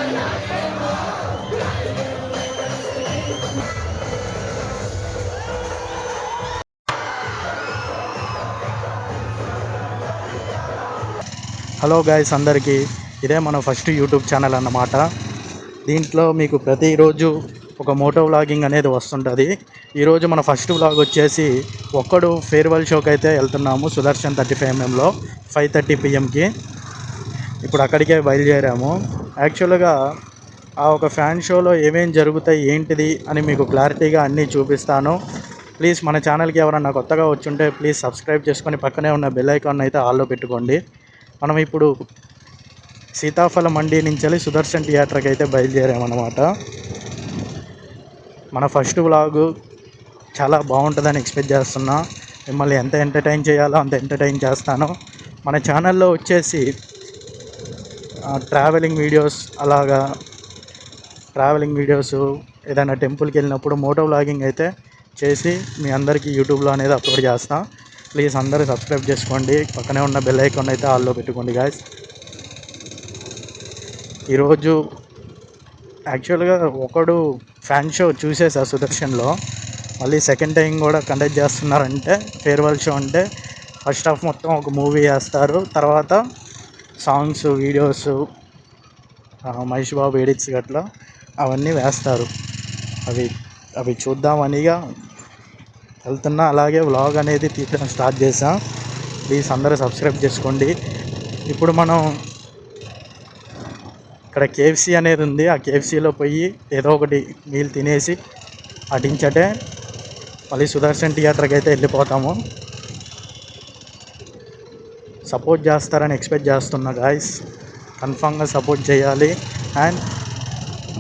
Hello guys అందరికీ, ఇదే మన ఫస్ట్ యూట్యూబ్ ఛానల్ అన్నమాట. దీంట్లో మీకు ప్రతిరోజు ఒక మోటో వ్లాగింగ్ అనేది వస్తుంటుంది. ఈరోజు మన ఫస్ట్ వ్లాగ్ వచ్చేసి ఒక్కడు ఫేర్వెల్ షోకి అయితే వెళ్తున్నాము సుదర్శన్ 35mm 5:30 PM. ఇప్పుడు అక్కడికే బయలుదేరాము. యాక్చువల్గా ఆ ఒక ఫ్యాన్ షోలో ఏమేం జరుగుతాయి ఏంటిది అని మీకు క్లారిటీగా అన్నీ చూపిస్తాను. ప్లీజ్ మన ఛానల్కి ఎవరన్నా కొత్తగా వచ్చుంటే ప్లీజ్ సబ్స్క్రైబ్ చేసుకొని పక్కనే ఉన్న బెల్ ఐకాన్ అయితే ఆల్లో పెట్టుకోండి. మనం ఇప్పుడు సీతాఫల మండి నుంచి వెళ్ళి సుదర్శన్ థియేటర్కి అయితే బయలుదేరామన్నమాట. మన ఫస్ట్ వ్లాగు చాలా బాగుంటుందని ఎక్స్పెక్ట్ చేస్తున్నా. మిమ్మల్ని ఎంత ఎంటర్టైన్ చేయాలో అంత ఎంటర్టైన్ చేస్తాను. మన ఛానల్లో వచ్చేసి ట్రావెలింగ్ వీడియోస్, అలాగా ట్రావెలింగ్ వీడియోస్, ఏదైనా టెంపుల్కి వెళ్ళినప్పుడు మోటో వ్లాగింగ్ అయితే చేసి మీ అందరికీ యూట్యూబ్లో అనేది అప్లోడ్ చేస్తాను. ప్లీజ్ అందరూ సబ్స్క్రైబ్ చేసుకోండి, పక్కనే ఉన్న బెల్ ఐకాన్ అయితే ఆల్లో పెట్టుకోండి గాయస్. ఈరోజు యాక్చువల్గా ఒకడు ఫ్యాన్ షో చూసేసా సుదర్శన్లో, మళ్ళీ సెకండ్ టైం కూడా కండక్ట్ చేస్తున్నారంటే ఫేర్వెల్ షో అంటే ఫస్ట్ హాఫ్ మొత్తం ఒక మూవీ వేస్తారు, తర్వాత songs, videos, Mahesh Babu edits గట్లా అవన్నీ వేస్తారు. అవి చూద్దామనిగా వెళ్తున్నా. అలాగే వ్లాగ్ అనేది తీయడం స్టార్ట్ చేసాం. ప్లీజ్ అందరూ సబ్స్క్రైబ్ చేసుకోండి. ఇప్పుడు మనం ఇక్కడ కేఎఫ్సీ అనేది ఉంది. ఆ కేఎఫ్సీలో పోయి ఏదో ఒకటి మీల్ తినేసి అటించటే మళ్ళీ సుదర్శన్ థియేటర్కి అయితే వెళ్ళిపోతాము. సపోర్ట్ చేస్తారని ఎక్స్పెక్ట్ చేస్తున్నా గాయస్, కన్ఫామ్గా సపోర్ట్ చేయాలి. అండ్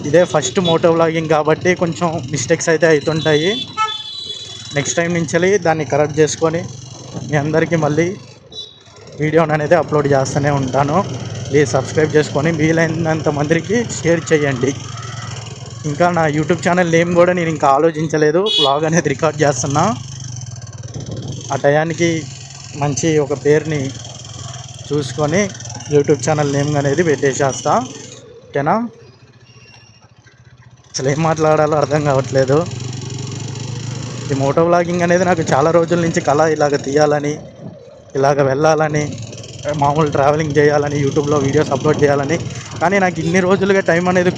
ఇదే ఫస్ట్ మోటో వ్లాగింగ్ కాబట్టి కొంచెం మిస్టేక్స్ అయితే అవుతుంటాయి. నెక్స్ట్ టైం నుంచి దాన్ని కరెక్ట్ చేసుకొని మీ అందరికీ మళ్ళీ వీడియోని అనేది అప్లోడ్ చేస్తూనే ఉంటాను. ప్లీజ్ సబ్స్క్రైబ్ చేసుకొని వీలైనంత మందికి షేర్ చేయండి. ఇంకా నా యూట్యూబ్ ఛానల్ నేమ్ కూడా నేను ఇంకా ఆలోచించలేదు, వ్లాగ్ అనేది రికార్డ్ చేస్తున్నా. ఆ టయానికి మంచి ఒక పేరుని చూసుకొని యూట్యూబ్ ఛానల్ నేమ్ అనేది పెట్టేసేస్తా. ఓకేనా? అసలు ఏం మాట్లాడాలో అర్థం కావట్లేదు. ఈ మోటో వ్లాగింగ్ అనేది నాకు చాలా రోజుల నుంచి కళ, ఇలాగ తీయాలని, ఇలాగ వెళ్ళాలని, మామూలు ట్రావెలింగ్ చేయాలని, యూట్యూబ్లో వీడియోస్ అప్లోడ్ చేయాలని. కానీ నాకు ఇన్ని రోజులుగా టైం అనేది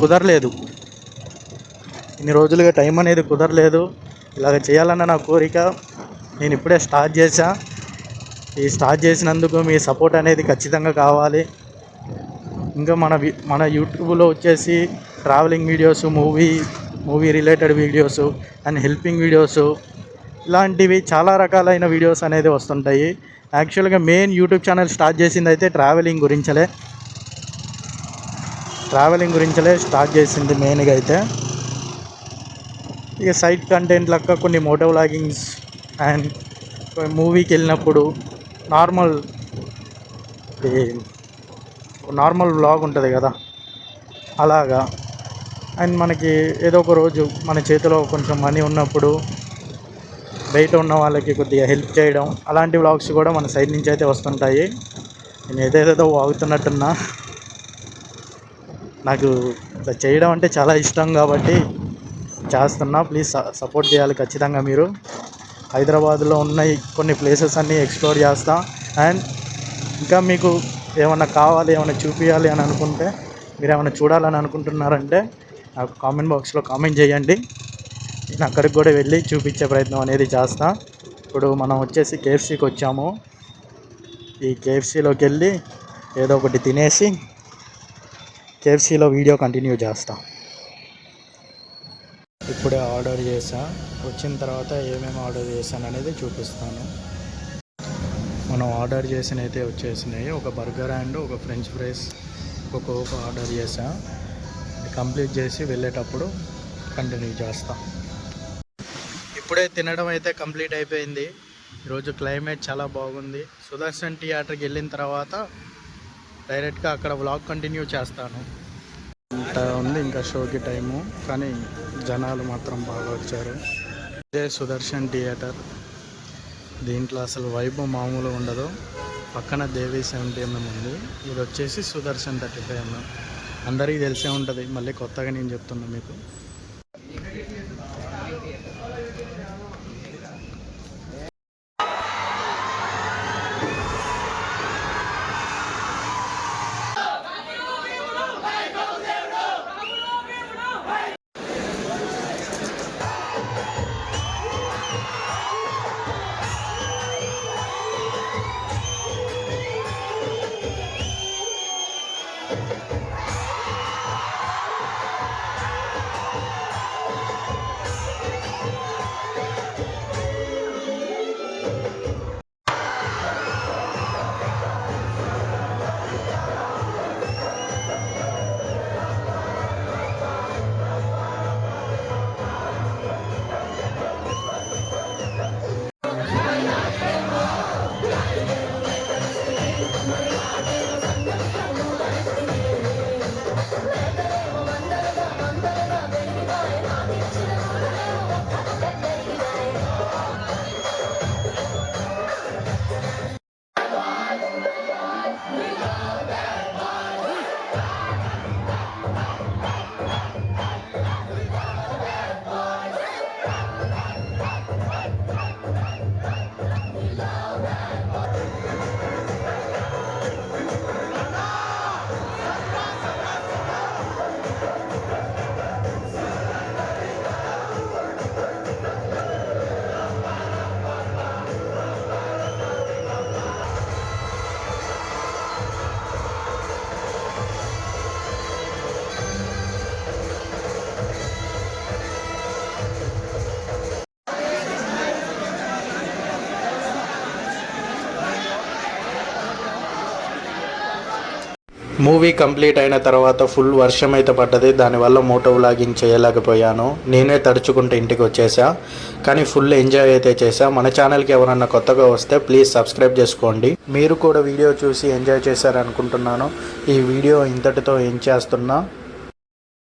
కుదరలేదు. ఇలాగ చేయాలన్న నా కోరిక. నేను ఇప్పుడే స్టార్ట్ చేశా. ఈ స్టార్ట్ చేసినందుకు మీ సపోర్ట్ అనేది ఖచ్చితంగా కావాలి. ఇంకా మన యూట్యూబ్లో వచ్చేసి travelling videos, movie related videos and helping videos, ఇలాంటివి చాలా రకాలైన వీడియోస్ అనేది వస్తుంటాయి. యాక్చువల్గా మెయిన్ యూట్యూబ్ ఛానల్ స్టార్ట్ చేసింది అయితే ట్రావెలింగ్ గురించలే స్టార్ట్ చేసింది మెయిన్గా అయితే. ఇక సైడ్ కంటెంట్ లెక్క కొన్ని మోటో వ్లాగింగ్స్ అండ్ మూవీకి వెళ్ళినప్పుడు నార్మల్ వ్లాగ్ ఉంటుంది కదా, అలాగా. అండ్ మనకి ఏదో ఒక రోజు మన చేతిలో కొంచెం మనీ ఉన్నప్పుడు బయట ఉన్న వాళ్ళకి కొద్దిగా హెల్ప్ చేయడం, అలాంటి వ్లాగ్స్ కూడా మన సైడ్ నుంచి అయితే వస్తుంటాయి. నేను ఏదేదో వాగుతున్నట్టున్నా, నాకు ఇట్లా చేయడం అంటే చాలా ఇష్టం కాబట్టి చేస్తున్నా. ప్లీజ్ సపోర్ట్ చేయాలి ఖచ్చితంగా. మీరు హైదరాబాద్లో ఉన్న కొన్ని ప్లేసెస్ అన్నీ ఎక్స్ప్లోర్ చేస్తా. అండ్ ఇంకా మీకు ఏమైనా కావాలి, ఏమైనా చూపించాలి అని అనుకుంటే, మీరు ఏమైనా చూడాలని అనుకుంటున్నారంటే నాకు కామెంట్ బాక్స్లో కామెంట్ చేయండి. నేను అక్కడికి కూడా వెళ్ళి చూపించే ప్రయత్నం అనేది చేస్తా. ఇప్పుడు మనం వచ్చేసి కేఎఫ్సీకి వచ్చాము. ఈ కేఎఫ్సీలోకి వెళ్ళి ఏదో ఒకటి తినేసి కేఎఫ్సీలో వీడియో కంటిన్యూ చేస్తా. ఇప్పుడే ఆర్డర్ చేసా. వచ్చిన తర్వాత ఏమేమి ఆర్డర్ చేశాను అనేది చూపిస్తాను. మనం ఆర్డర్ చేసినైతే వచ్చేసినాయి. ఒక బర్గర్ అండ్ ఒక ఫ్రెంచ్ ఫ్రైస్, ఒక కోక్ ఆర్డర్ చేసా. కంప్లీట్ చేసి వెళ్ళేటప్పుడు కంటిన్యూ చేస్తా. ఇప్పుడే తినడం అయితే కంప్లీట్ అయిపోయింది. ఈరోజు క్లైమేట్ చాలా బాగుంది. సుదర్శన్ థియేటర్కి వెళ్ళిన తర్వాత డైరెక్ట్గా అక్కడ వ్లాగ్ కంటిన్యూ చేస్తాను. ఇంత ఉంది ఇంకా షోకి టైము, కానీ జనాలు మాత్రం బాగా వచ్చారు. ఇదే సుదర్శన్ థియేటర్. దీంట్లో అసలు వైబ్ మామూలు ఉండదు. పక్కన దేవి 70mm ఉంది. ఇది వచ్చేసి సుదర్శన్ 35mm. అందరికీ తెలిసే ఉంటుంది, మళ్ళీ కొత్తగా నేను చెప్తున్నా మీకు. మూవీ కంప్లీట్ అయిన తర్వాత ఫుల్ వర్షం అయితే పడ్డది, దానివల్ల మోటో వ్లాగింగ్ చేయలేకపోయాను. నేనే తడుచుకుంటూ ఇంటికి వచ్చేసా, కానీ ఫుల్ ఎంజాయ్ అయితే చేసా. మన ఛానల్కి ఎవరన్నా కొత్తగా వస్తే ప్లీజ్ సబ్స్క్రైబ్ చేసుకోండి. మీరు కూడా వీడియో చూసి ఎంజాయ్ చేశారనుకుంటున్నాను. ఈ వీడియో ఇంతటితో ఏం చేస్తున్నా.